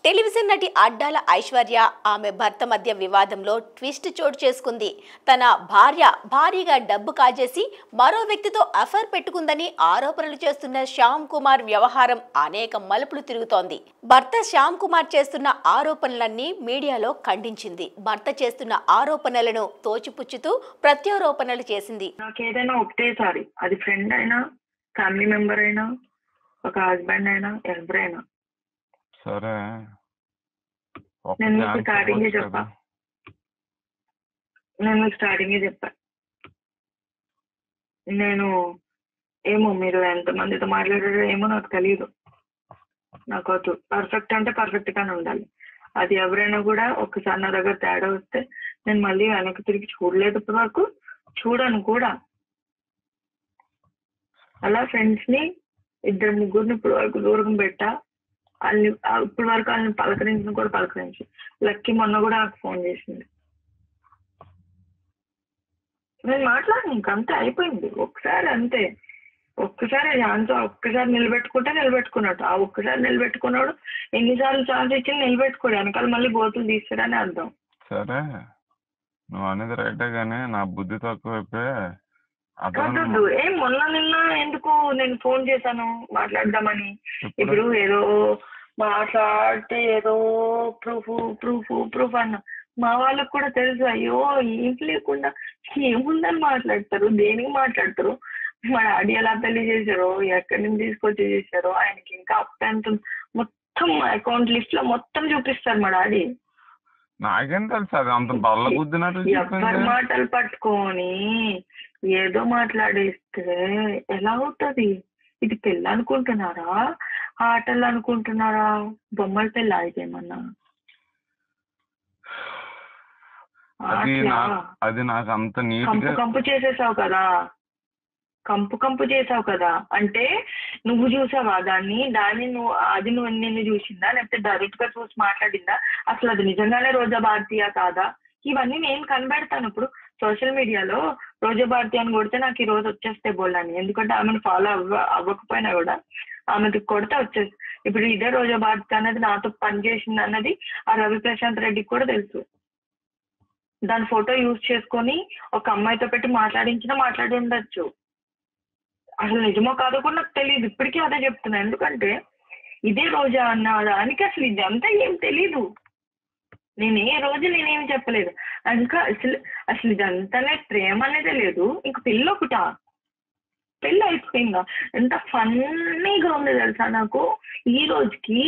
Television నటి అడ్డాల ఐశ్వర్య ఆమె భర్త మధ్య వివాదంలో ట్విస్ట్ చోటు చేసుకుంది. తన భార్య భారీగా డబ్బు కాజేసి మరో వ్యక్తితో అఫైర్ పెట్టుకుందని ఆరోపణలు చేస్తున్న శ్యామ్ కుమార్ వ్యవహారం అనేక మలుపులు తిరుగుతోంది. భర్త శ్యామ్ కుమార్ చేస్తున్న ఆరోపణలన్నీ మీడియాలో ఖండించింది. భర్త చేస్తున్న ఆరోపణలను తోచిపుచ్చుతూ ప్రత్యారోపణలు చేసింది. నాకేదైనా ఒకటేసారి, అది ఫ్రెండ్ అయినా, ఫ్యామిలీ మెంబర్ అయినా, ఒక హస్బెండ్ అయినా, ఎవరైనా సరే. నేను మీకు స్టార్టింగే చెప్పా. నేను ఏమో మీరు ఎంతమందితో మాట్లాడారో ఏమో నాకు తెలియదు. నాకు వద్దు. పర్ఫెక్ట్ అంటే పర్ఫెక్ట్ గానే ఉండాలి. అది ఎవరైనా కూడా ఒక్కసారి నా దగ్గర తేడా వస్తే నేను మళ్ళీ వెనక్కి తిరిగి చూడలేదు. ఇప్పటి వరకు చూడను కూడా. అలా ఫ్రెండ్స్ ని ఇద్దరు ముగ్గురిని ఇప్పుడు వరకు దూరం పెట్టా. వాళ్ళని ఇప్పటి వరకు వాళ్ళని పలకరించిన కూడా పలకరించి. లక్కీ మొన్న కూడా నాకు ఫోన్ చేసింది. నేను మాట్లాడిన ఇంకంతే, అయిపోయింది. ఒక్కసారి అంతే. ఒక్కసారి ఛాన్స్ ఒక్కసారి నిలబెట్టుకున్నట్టు. ఆ ఒక్కసారి నిలబెట్టుకున్నాడు. ఎన్నిసార్లు ఛాన్స్ ఇచ్చి నిలబెట్టుకోడు. వెనకాల మళ్ళీ బోతులు తీస్తాడని అర్థం. సరే, నువ్వు అనేది రైటే గానీ నా బుద్ధి తక్కువైపోయి వద్దు. మొన్న నిన్న ఎందుకు నేను ఫోన్ చేశాను మాట్లాడదామని. ఇప్పుడు ఏదో మాట్లాడితే ఏదో ప్రూఫ్ అన్న మా వాళ్ళకు కూడా తెలుసు. అయ్యో ఏం లేకుండా ఏముందని మాట్లాడతారు, దేనికి మాట్లాడతారు. మా డాడీ ఎలా పెళ్లి చేశారో, ఎక్కడి నుంచి తీసుకొచ్చి చేశారో, ఆయనకి ఇంకా అప్ ఎంత మొత్తం అకౌంట్ లిస్ట్ లో మొత్తం చూపిస్తారు మా డాడీ. నాకేం తెలుసు అది అంత బల్ల బుద్ధినట్టు. ఎవరి మాటలు పట్టుకొని ఏదో మాట్లాడేస్తే ఎలా అవుతుంది? ఇది పెళ్ళి అనుకుంటున్నారా, ఆటలు అనుకుంటున్నారా? బొమ్మల పెళ్ళి అయితేమన్నా అది నాకు అంత కంపు చేసేసావు కదా. కంపు చేసావు కదా. అంటే నువ్వు చూసావా దాన్ని నువ్వు నిన్ను చూసిందా, లేకపోతే డైరెక్ట్ గా చూసి మాట్లాడిందా? అసలు అది నిజంగానే రోజా భారతీయ కాదా? ఇవన్నీ నేను కనబెడతాను. ఇప్పుడు సోషల్ మీడియాలో రోజా భారతి అని కొడితే నాకు ఈ రోజు వచ్చేస్తే బోల్ని. ఎందుకంటే ఆమెను ఫాలో అవ్వకపోయినా కూడా ఆమెకి కొడితే వచ్చేస్తుంది. ఇప్పుడు ఇదే రోజా భారతి అన్నది నాతో పనిచేసింది అన్నది ఆ రవి ప్రశాంత్ రెడ్డికి కూడా తెలుసు. దాని ఫోటో యూజ్ చేసుకొని ఒక అమ్మాయితో పెట్టి మాట్లాడి ఉండొచ్చు. అసలు నిజమో కాదో కూడా నాకు తెలియదు. ఇప్పటికీ అదే చెప్తున్నా. ఎందుకంటే ఇదే రోజా అన్న దానికి అసలు ఇదంతా ఏం తెలీదు. నేనేం చెప్పలేదు. ఇంకా అసలు ఇదంతానే ప్రేమ అనేది లేదు. ఇంక పెళ్ళి ఒకటా? పెళ్ళి అయిపోయిందా? ఎంత ఫన్నీగా ఉంది తెలుసా నాకు ఈ రోజుకి.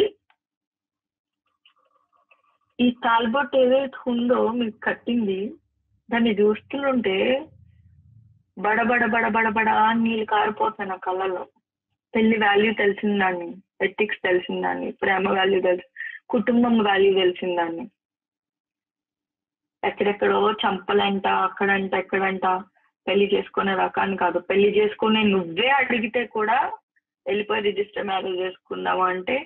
ఈ తాల్బొట్ ఏదైతే ఉందో మీకు కట్టింది, దాన్ని చూస్తుంటే బడబడ నీళ్ళు కారిపోతాయి నా కళ్ళలో. పెళ్లి వాల్యూ తెలిసిందాన్ని, ఎథిక్స్ తెలిసిందాన్ని, ప్రేమ వాల్యూ కుటుంబం వాల్యూ తెలిసిందాన్ని. ఎక్కడెక్కడో చంపలంట, అక్కడంట ఎక్కడంట పెళ్లి చేసుకునే రకాన్ని కాదు. పెళ్లి చేసుకునే నువ్వే అడిగితే కూడా వెళ్ళిపోయి రిజిస్టర్ మ్యారేజ్ చేసుకుందాము అంటే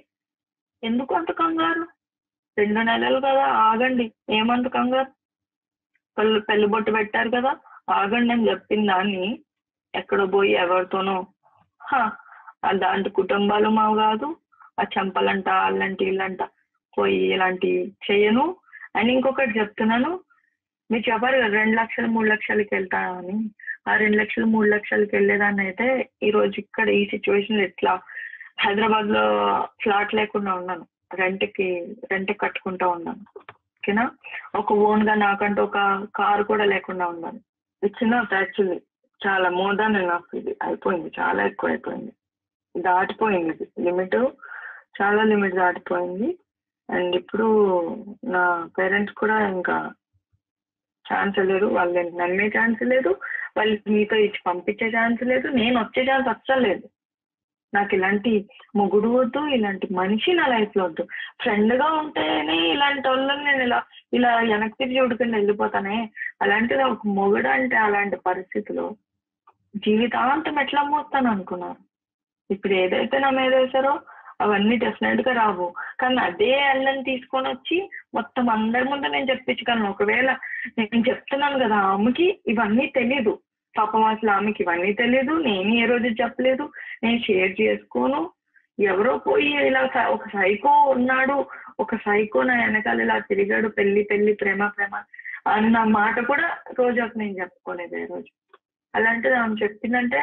ఎందుకు అంత కంగారు? 2 నెలలు కదా, ఆగండి. ఏమంత కంగారు? పెళ్లి బొట్టు పెట్టారు కదా, ఆగండి అని చెప్పిన దాన్ని ఎక్కడో పోయి ఎవరితోనో అలాంటి కుటుంబాలు మావు కాదు. ఆ చంపలంట, వాళ్ళంటి ఇల్లంట పోయి ఇలాంటివి చేయను అని. ఇంకొకటి చెప్తున్నాను, మీరు చెప్పారు కదా 2 లక్షలు 3 లక్షలకి వెళ్తా అని. ఆ 2 లక్షలు 3 లక్షలకి వెళ్ళేదాన్ని అయితే ఈరోజు ఇక్కడ ఈ సిచ్యువేషన్ ఎట్లా హైదరాబాద్ లో ఫ్లాట్ లేకుండా ఉన్నాను, రెంట్ కట్టుకుంటా ఉన్నాను. ఓకేనా? ఒక ఓన్ గా నాకంటూ ఒక కారు కూడా లేకుండా ఉన్నాను. ఇచ్చిన యాక్చువల్లీ చాలా మోర్ దాన్ ఎనఫ్. ఇది అయిపోయింది, చాలా ఎక్కువ అయిపోయింది, దాటిపోయింది లిమిట్, చాలా లిమిట్ దాటిపోయింది. అండ్ ఇప్పుడు నా పేరెంట్స్ కూడా ఇంకా ఛాన్స్ లేదు. వాళ్ళు నమ్మే ఛాన్స్ లేదు, వాళ్ళు మీతో ఇచ్చి పంపించే ఛాన్స్ లేదు, నేను వచ్చే ఛాన్స్ అస్సలు లేదు. నాకు ఇలాంటి మొగుడు వద్దు, ఇలాంటి మనిషి నా లైఫ్ లో వద్దు. ఫ్రెండ్ గా ఉంటేనే ఇలాంటి వాళ్ళని నేను ఇలా వెనక్కి తిరిగి చూడకుండా వెళ్ళిపోతానే. అలాంటిది ఒక మొగుడు అంటే అలాంటి పరిస్థితిలో జీవితాంతం ఎట్లా మోస్తాను అనుకున్నారు. ఇప్పుడు ఏదైతే నా మీద వేసారో అవన్నీ డెఫినెట్ గా రావు. కానీ అదే అల్లని తీసుకొని వచ్చి మొత్తం అందరి ముందు నేను చెప్పించగలను. ఒకవేళ నేను చెప్తున్నాను కదా, ఆమెకి ఇవన్నీ తెలీదు. పాపం అసలు ఆమెకి ఇవన్నీ తెలీదు. నేను ఏ రోజు చెప్పలేదు, నేను షేర్ చేసుకోను. ఎవరో పోయి ఇలా ఒక సైకో ఉన్నాడు, ఒక సైకో నా వెనకాల ఇలా తిరిగాడు, పెళ్లి పెళ్లి ప్రేమ ప్రేమ అన్న మాట కూడా రోజాకు నేను చెప్పుకోలేదు ఈ రోజు. అలాంటిది ఆమె చెప్పిందంటే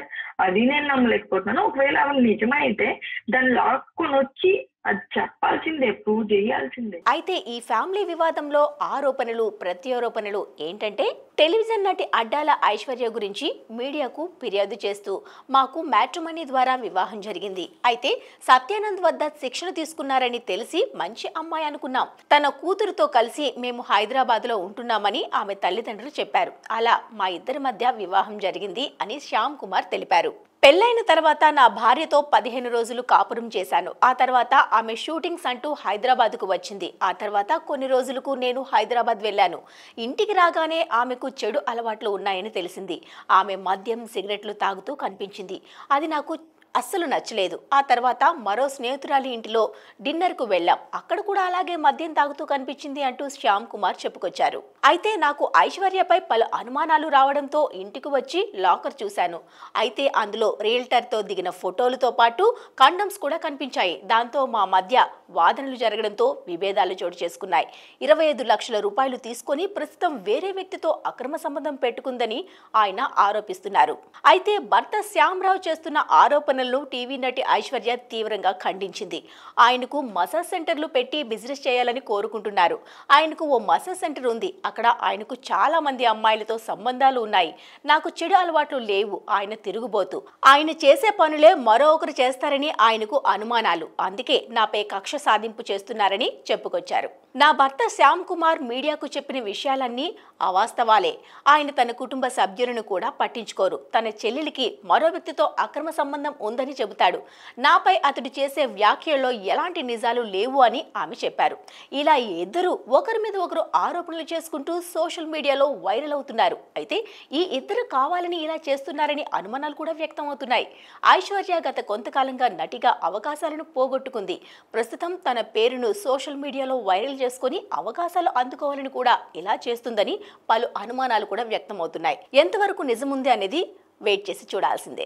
అది నేను నమ్మలేకపోతున్నాను. ఒకవేళ ఆమె నిజమైతే దాన్ని లాక్కొని వచ్చి అది చెప్పాల్సిందే, ప్రూవ్ చేయాల్సిందే. అయితే ఈ ఫ్యామిలీ వివాదంలో ఆరోపణలు ప్రత్యారోపణలు ఏంటంటే, టెలివిజన్ నటి అడ్డాల ఐశ్వర్య గురించి మీడియాకు ఫిర్యాదు చేస్తూ మాకు మ్యాట్రిమనీ ద్వారా వివాహం జరిగింది, అయితే సత్యానంద్ వద్ద శిక్షణ తీసుకున్నారని తెలిసి మంచి అమ్మాయి అనుకున్నాం, తన కూతురుతో కలిసి మేము హైదరాబాద్లో ఉంటున్నామని ఆమె తల్లిదండ్రులు చెప్పారు. అలా మా ఇద్దరి మధ్య వివాహం జరిగింది అని శ్యామ్ కుమార్ తెలిపారు. పెళ్లైన తర్వాత నా భార్యతో 15 రోజులు కాపురం చేశాను. ఆ తర్వాత ఆమె షూటింగ్స్ అంటూ హైదరాబాద్కు వచ్చింది. ఆ తర్వాత కొన్ని రోజులకు నేను హైదరాబాద్ వెళ్ళాను. ఇంటికి రాగానే ఆమెకు చెడు అలవాట్లు ఉన్నాయని తెలిసింది. ఆమె మద్యం సిగరెట్లు తాగుతూ కనిపించింది. అది నాకు అస్సలు నచ్చలేదు. ఆ తర్వాత మరో స్నేహితురాలి ఇంటిలో డిన్నర్కు వెళ్ళాం. అక్కడ కూడా అలాగే మద్యం తాగుతూ కనిపించింది అంటూ శ్యామ్ కుమార్ చెప్పుకొచ్చారు. అయితే నాకు ఐశ్వర్యపై పలు అనుమానాలు రావడంతో ఇంటికి వచ్చి లాకర్ చూశాను. అయితే అందులో రియల్టర్తో దిగిన ఫోటోలతో పాటు కండమ్స్ కూడా కనిపించాయి. దాంతో మా మధ్య వాదనలు జరగడంతో విభేదాలు చోటు చేసుకున్నాయి. 25 లక్షల రూపాయలు తీసుకొని ప్రస్తుతం వేరే వ్యక్తితో అక్రమ సంబంధం పెట్టుకుందని ఆయన ఆరోపిస్తున్నారు. అయితే భర్త శ్యామరావు చేస్తున్న ఆరోపణ టీవీ నటి ఐశ్వర్య తీవ్రంగా ఖండించింది. ఆయనకు మసాజ్ సెంటర్లు పెట్టి బిజినెస్ చేయాలని కోరుకుంటున్నారు. ఆయనకు ఓ మసాజ్ సెంటర్ ఉంది. అక్కడ ఆయనకు చాలా మంది అమ్మాయిలతో సంబంధాలు ఉన్నాయి. నాకు చెడు అలవాట్లు లేవు. ఆయన తిరుగుబోతు. ఆయన చేసే పనులే మరో ఒకరు చేస్తారని ఆయనకు అనుమానాలు. అందుకే నాపై కక్ష సాధింపు చేస్తున్నారని చెప్పుకొచ్చారు. నా భర్త శ్యామ్ కుమార్ మీడియాకు చెప్పిన విషయాలన్నీ అవాస్తవాలే. ఆయన తన కుటుంబ సభ్యులను కూడా పట్టించుకోరు. తన చెల్లెలికి మరో వ్యక్తితో అక్రమ సంబంధం ఉందని చెబుతాడు. నాపై అతడు చేసే వ్యాఖ్యల్లో ఎలాంటి నిజాలు లేవు అని ఆమె చెప్పారు. ఇలా ఇద్దరు ఒకరి మీద ఒకరు ఆరోపణలు చేసుకుంటూ సోషల్ మీడియాలో వైరల్ అవుతున్నారు. అయితే ఈ ఇద్దరు కావాలని ఇలా చేస్తున్నారని అనుమానాలు కూడా వ్యక్తం అవుతున్నాయి. ఐశ్వర్య గత కొంతకాలంగా నటిగా అవకాశాలను పోగొట్టుకుంది. ప్రస్తుతం తన పేరును సోషల్ మీడియాలో వైరల్ చేసుకుని అవకాశాలు అందుకోవాలని కూడా ఇలా చేస్తుందని పలు అనుమానాలు కూడా వ్యక్తం అవుతున్నాయి. ఎంతవరకు నిజముంది అనేది వెయిట్ చేసి చూడాల్సిందే.